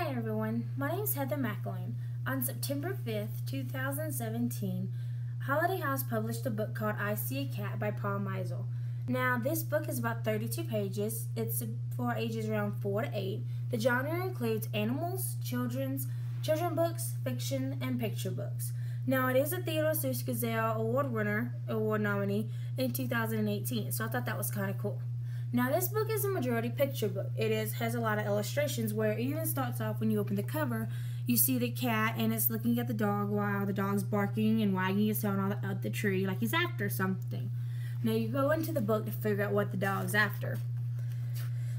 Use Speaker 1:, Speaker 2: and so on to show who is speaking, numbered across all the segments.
Speaker 1: Hi everyone, my name is Heather McAloon. On September 5th, 2017, Holiday House published a book called I See a Cat by Paul Meisel. Now, this book is about 32 pages. It's for ages around 4 to 8. The genre includes animals, children books, fiction, and picture books. Now, it is a Theodore Seuss Gazelle Award nominee in 2018, so I thought that was kind of cool. Now, this book is a majority picture book. It has a lot of illustrations where it even starts off when you open the cover, you see the cat and it's looking at the dog while the dog's barking and wagging his tail on the tree like he's after something. Now, you go into the book to figure out what the dog's after.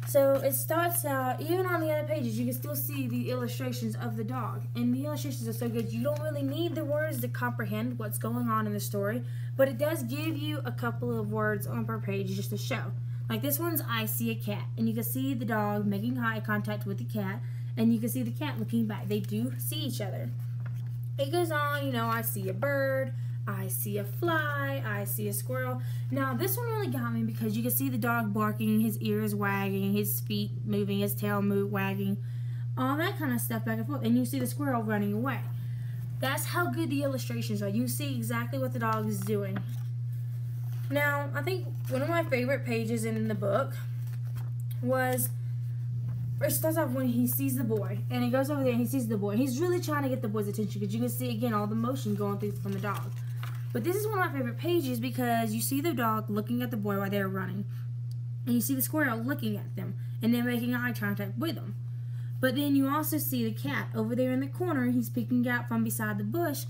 Speaker 1: So it starts out, even on the other pages, you can still see the illustrations of the dog. And the illustrations are so good, you don't really need the words to comprehend what's going on in the story, but it does give you a couple of words on per page just to show. Like this one's I see a cat, and you can see the dog making eye contact with the cat, and you can see the cat looking back. They do see each other. It goes on, I see a bird, I see a fly, I see a squirrel. Now this one really got me because you can see the dog barking, his ears wagging, his feet moving, his tail wagging, all that kind of stuff back and forth, and you see the squirrel running away. That's how good the illustrations are. You see exactly what the dog is doing. Now, I think one of my favorite pages in the book was, it starts off when he sees the boy, and he goes over there and he sees the boy. He's really trying to get the boy's attention because you can see, again, all the motion going through from the dog. But this is one of my favorite pages because you see the dog looking at the boy while they're running, and you see the squirrel looking at them, and then making eye contact with them. But then you also see the cat over there in the corner. He's peeking out from beside the bush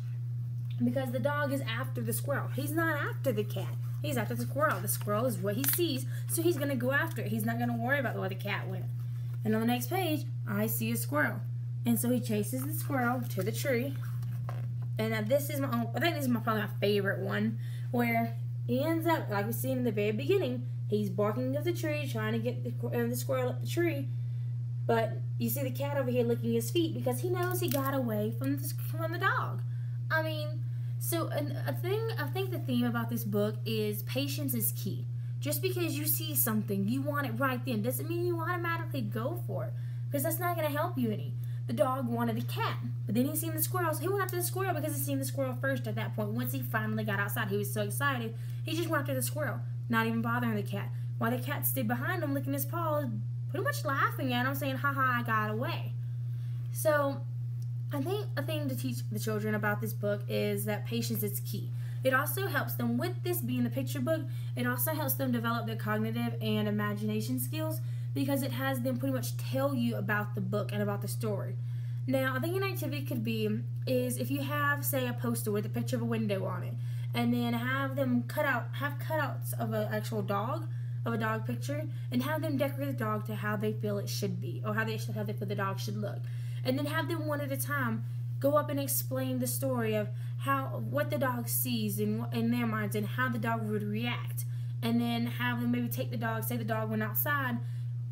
Speaker 1: because the dog is after the squirrel. He's not after the cat. He's after the squirrel. The squirrel is what he sees, so he's going to go after it. He's not going to worry about where the cat went. And on the next page, I see a squirrel. And so he chases the squirrel to the tree. And this is I think this is probably my favorite one, where he ends up, like we see in the very beginning, he's barking up the tree, trying to get the squirrel up the tree. But you see the cat over here licking his feet because he knows he got away from the dog. I mean, so I think the theme about this book is patience is key. Just because you see something, you want it right then, doesn't mean you automatically go for it, because that's not going to help you any. The dog wanted the cat, but then he seen the squirrel, so he went after the squirrel because he seen the squirrel first at that point. Once he finally got outside, he was so excited, he just went after the squirrel, not even bothering the cat, while the cat stood behind him licking his paws, pretty much laughing at him, saying, haha, I got away. So I think a thing to teach the children about this book is that patience is key. It also helps them, with this being the picture book, it also helps them develop their cognitive and imagination skills because it has them pretty much tell you about the book and about the story. Now, I think an activity could be is if you have, say, a poster with a picture of a window on it, and then have them have cutouts of an actual dog, of a dog picture, and have them decorate the dog to how they feel it should be, or how they feel the dog should look. And then have them one at a time go up and explain the story of what the dog sees in their minds and how the dog would react. And then have them maybe take the dog, say the dog went outside,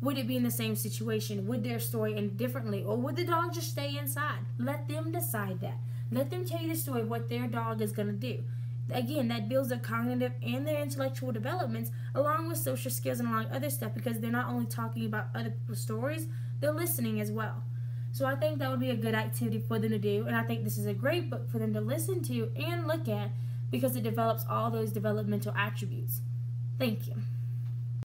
Speaker 1: would it be in the same situation? Would their story end differently? Or would the dog just stay inside? Let them decide that. Let them tell you the story of what their dog is going to do. Again, that builds their cognitive and their intellectual developments along with social skills and along other stuff because they're not only talking about other people's stories, they're listening as well. So I think that would be a good activity for them to do, and I think this is a great book for them to listen to and look at because it develops all those developmental attributes. Thank you.